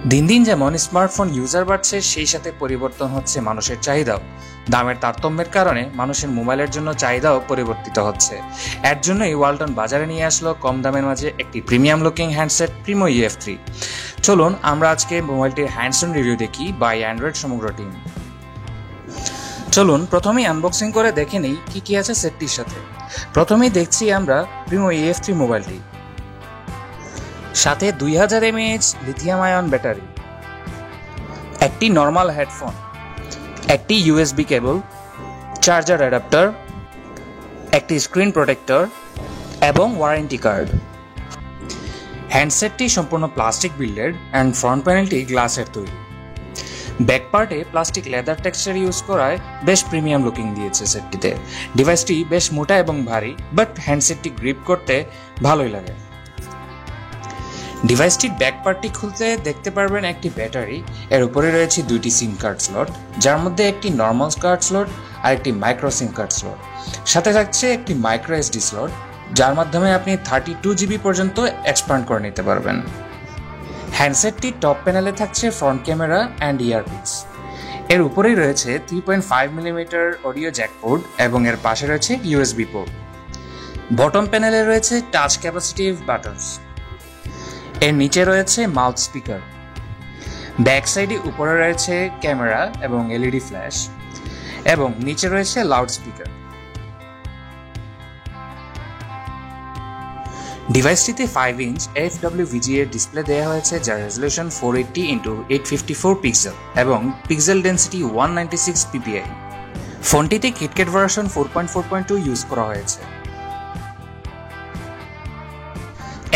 দিন দিন যেমন স্মার্টফোন ইউজার বাড়ছে, সেই সাথে পরিবর্তন হচ্ছে মানুষের চাহিদাও। দামের তারতম্যের কারণে মানুষের মোবাইলের জন্য চাহিদাও পরিবর্তিত হচ্ছে। এর জন্যই ওয়ালটন বাজারে নিয়ে আসলো কম দামের মাঝে একটি premium looking handset Primo EF3। চলুন আমরা আজকে মোবাইলটির হ্যান্ডস অন রিভিউ দেখি বাই অ্যান্ড্রয়েড সমগ্র টিম। চলুন প্রথমেই আনবক্সিং করে দেখে নিই কি কি আছে সেটটির সাথে। প্রথমেই দেখছি আমরা প্রিমো EF3 মোবাইলটি, সাথে 2000 mAh লিথিয়াম আয়ন ব্যাটারি, একটি নর্মাল হেডফোন, একটি USB কেবল, চার্জার অ্যাডাপ্টার, একটি স্ক্রিন প্রোটেক্টর এবং ওয়ারেন্টি কার্ড। হ্যান্ডসেটটি সম্পূর্ণ প্লাস্টিক বিল্ডেড অ্যান্ড ফ্রন্ট প্যানেলটি গ্লাসের তৈরি। ব্যাক পার্টে প্লাস্টিক লেদার টেক্সচার ইউজ করায় বেশ প্রিমিয়াম লুকিং দিয়েছে সেটটিতে। ডিভাইসটি বেশ মোটা এবং ভারী, বাট হ্যান্ডসেটটি গ্রিপ করতে ভালোই লাগে। ডিভাইসটির ব্যাক পার্টটি খুলতে দেখতে পারবেন একটি ব্যাটারি, এর উপরে রয়েছে দুইটি সিম কার্ড স্লট, যার মধ্যে একটি নর্মাল কার্ড স্লট আর একটি মাইক্রো সিম কার্ড স্লট। সাথে থাকছে একটি মাইক্রো SD স্লট, যার মাধ্যমে আপনি 32 GB পর্যন্ত এক্সপ্যান্ড করে নিতে পারবেন। হ্যান্ডসেটটির টপ প্যানেলে থাকছে ফ্রন্ট ক্যামেরা অ্যান্ড ইয়ারপিস। এর উপরেই রয়েছে 3.5mm অডিও জ্যাক পোর্ট এবং এর পাশে রয়েছে USB পোর্ট। বটম প্যানেলে রয়েছে টাচ ক্যাপাসিটিভ বাটনস। এর নিচে রয়েছে মাউথ স্পিকার। ব্যাক সাইডে উপরে রয়েছে ক্যামেরা এবং LED ফ্ল্যাশ, এবং নিচে রয়েছে লাউড স্পিকার। ডিভাইসটিতে 5 ইঞ্চ FWVGA ডিসপ্লে দেওয়া হয়েছে, যার রেজলিউশন 480x854 পিক্সেল এবং পিক্সেল ডেন্সিটি 196 ppi। ফোনটিতে কিটক্যাট ভার্সন 4.4.2 ইউজ করা হয়েছে।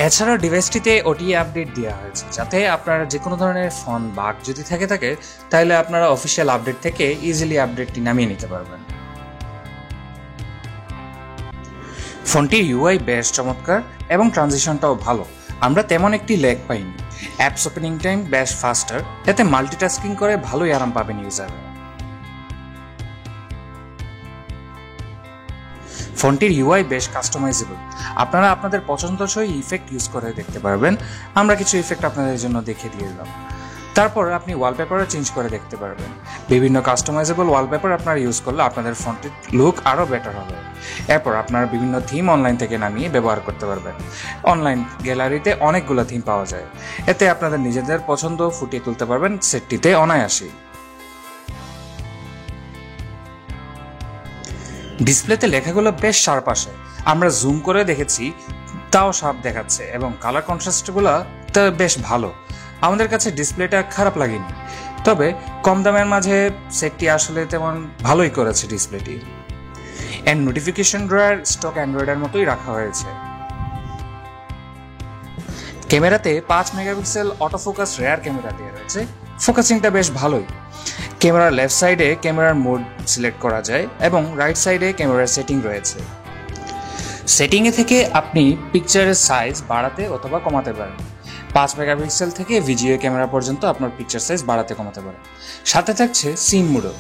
এছাড়া ডিভাইসটিতে OTA আপডেট দেওয়া হয়েছে, যাতে আপনারা যে কোনো ধরনের ফোন বাগ যদি থাকে তাহলে আপনারা অফিসিয়াল আপডেট থেকে ইজিলি আপডেটটি নামিয়ে নিতে পারবেন। ফোনটির UI বেশ চমৎকার এবং ট্রানজিশনটাও ভালো। আমরা তেমন একটি ল্যাগ পাইনি। অ্যাপস ওপেনিং টাইম বেশ ফাস্টার, এতে মাল্টিটাস্কিং করে ভালোই আরাম পাবেন ইউজাররা। ফোনটির UI বেশ কাস্টমাইজেবল, আপনারা আপনাদের পছন্দসই ইফেক্ট ইউজ করে দেখতে পারবেন। আমরা কিছু ইফেক্ট আপনাদের জন্য দেখে দিয়ে দিলাম। তারপর আপনি ওয়ালপেপারও চেঞ্জ করে দেখতে পারবেন। বিভিন্ন কাস্টমাইজেবল ওয়ালপেপার আপনারা ইউজ করলে আপনাদের ফোনটির লুক আরও বেটার হবে। এরপর আপনারা বিভিন্ন থিম অনলাইন থেকে নামিয়ে ব্যবহার করতে পারবেন। অনলাইন গ্যালারিতে অনেকগুলো থিম পাওয়া যায়, এতে আপনাদের নিজেদের পছন্দ ফুটিয়ে তুলতে পারবেন সেটটিতে অনায়াসেই। ডিসপ্লেতে লেখাগুলো বেশ শার্প আসে, আমরা জুম করে দেখেছি তাও শার্প দেখাচ্ছে, এবং কালার কন্ট্রাস্টগুলো তো বেশ ভালো। আমাদের কাছে ডিসপ্লেটা খারাপ লাগেনি, তবে কম দামের মাঝে সেটটি আসলে তেমন ভালোই করেছে ডিসপ্লেটি। এর নোটিফিকেশন ড্রয়ার স্টক অ্যান্ড্রয়েডের মতোই রাখা হয়েছে। ক্যামেরাতে 5 মেগাপিক্সেল অটোফোকাস রেয়ার ক্যামেরা দেওয়া রয়েছে, ফোকাসিংটা বেশ ভালোই। ক্যামেরার লেফট সাইডে ক্যামেরার মোড সিলেক্ট করা যায় এবং রাইট সাইডে ক্যামেরার সেটিং রয়েছে। সেটিংয়ে থেকে আপনি পিকচারের সাইজ বাড়াতে অথবা কমাতে পারেন। 5 মেগাপিক্সেল থেকে VGA ক্যামেরা পর্যন্ত আপনার পিকচার সাইজ বাড়াতে কমাতে পারেন। সাথে থাকছে সিন মোডও,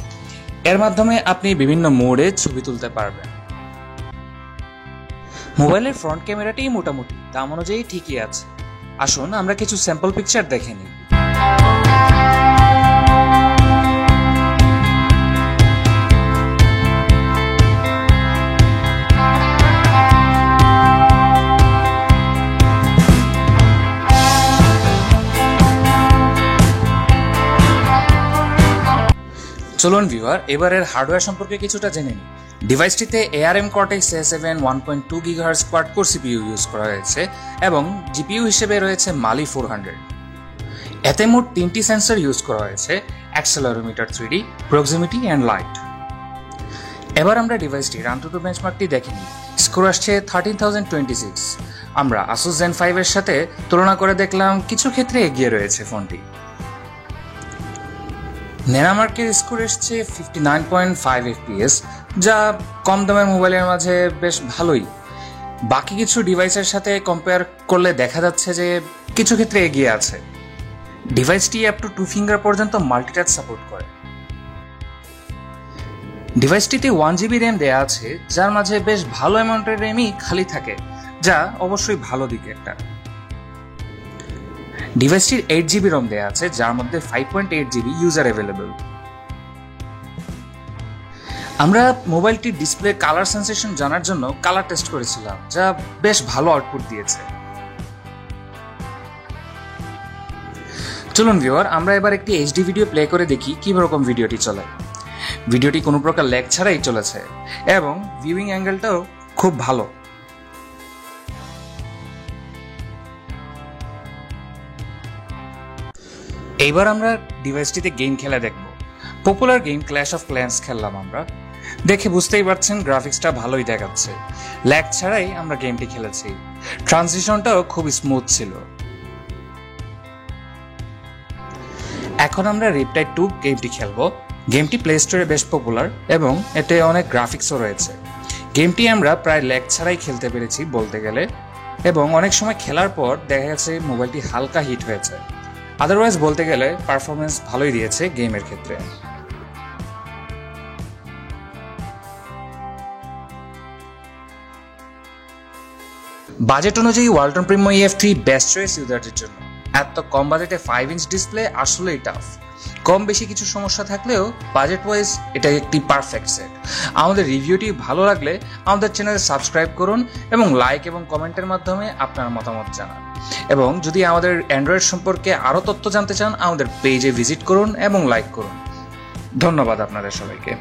এর মাধ্যমে আপনি বিভিন্ন মোডে ছবি তুলতে পারবেন। মোবাইলের ফ্রন্ট ক্যামেরাটি মোটামুটি দাম অনুযায়ী ঠিকই আছে। আসুন আমরা কিছু স্যাম্পল পিকচার দেখে নিই। চলুন ভিউয়ার, এবারের হার্ডওয়্যার সম্পর্কে কিছুটা জেনে নিই। ডিভাইসটিতে ARM Cortex A7 1.2 GHz quad core CPU use করা হয়েছে এবং GPU হিসেবে রয়েছে Mali 400। এতে মোট 3টি সেন্সর ইউজ করা হয়েছে: accelerometer 3D, proximity and light. এবার আমরা ডিভাইসটির AnTuTu বেঞ্চমার্কটি দেখে নিই। স্কোর আসছে 13026। আমরা Asus Zen 5 এর সাথে তুলনা করে দেখলাম কিছু ক্ষেত্রে এগিয়ে রয়েছে ফোনটি। নেনামার্কের স্কোর এসছে 59.5 FPS, যা কম দামের মোবাইলের মাঝে বেশ ভালোই। বাকি কিছু ডিভাইসের সাথে কম্পেয়ার করলে দেখা যাচ্ছে যে কিছু ক্ষেত্রে এগিয়ে আছে। ডিভাইসটি আপ টু 2 ফিঙ্গার পর্যন্ত মাল্টিটাচ সাপোর্ট করে। ডিভাইসটিতে 1GB র্যাম দেওয়া আছে, যার মাঝে বেশ ভালো অ্যামাউন্টের র্যামই খালি থাকে, যা অবশ্যই ভালো দিকে একটা। ডিভাইসটির 8GB রম দেওয়া আছে, যার মধ্যে 5.8GB ইউজার অ্যাভেলেবল। আমরা মোবাইলটির ডিসপ্লে কালার সেন্সেশন জানার জন্য কালার টেস্ট করেছিলাম, যা বেশ ভালো আউটপুট দিয়েছে। চলুন ভিউয়ার, আমরা এবার একটি এইচডি ভিডিও প্লে করে দেখি কি রকম ভিডিওটি চলে। ভিডিওটি কোনো প্রকার ল্যাগ ছাড়াই চলেছে এবং ভিউইং অ্যাঙ্গেলটাও খুব ভালো। এইবার আমরা ডিভাইসটিতে গেম খেলা দেখব। Popular game clash of clans খেললাম আমরা। দেখে বুঝতেই পারছেন গ্রাফিক্সটা ভালোই দেখাচ্ছে। ল্যাগ ছাড়াই আমরা গেমটি খেলেছি। ট্রানজিশনটাও খুব স্মুথ ছিল। এখন আমরা রিপটাইড 2 গেমটি খেলব। গেমটি প্লে স্টোরে বেশ পপুলার এবং এতে অনেক গ্রাফিক্সও রয়েছে। গেমটি আমরা প্রায় ল্যাগ ছাড়াই খেলতে পেরেছি বলতে গেলে, এবং অনেক সময় খেলার পর দেখা গেছে মোবাইলটি হালকা হিট হয়েছে। আদারওয়াইজ বলতে গেলে পারফরমেন্স ভালোই দিয়েছে গেমের ক্ষেত্রে। বাজেট অনুযায়ী Walton Primo EF3 best choice ইউজারদের জন্য। এত কম বাজেটে 5 ইঞ্চ ডিসপ্লে আসলেই টাফ। কম বেশি কিছু সমস্যা থাকলেও বাজেট ওয়াইজ এটা একটি পারফেক্ট সেট। আমাদের রিভিউটি ভালো লাগলে আমাদের চ্যানেলে সাবস্ক্রাইব করুন এবং লাইক এবং কমেন্টের মাধ্যমে আপনার মতামত জানান। এবং যদি আমাদের অ্যান্ড্রয়েড সম্পর্কে আরও তথ্য জানতে চান, আমাদের পেজে ভিজিট করুন এবং লাইক করুন। ধন্যবাদ আপনাদের সবাইকে।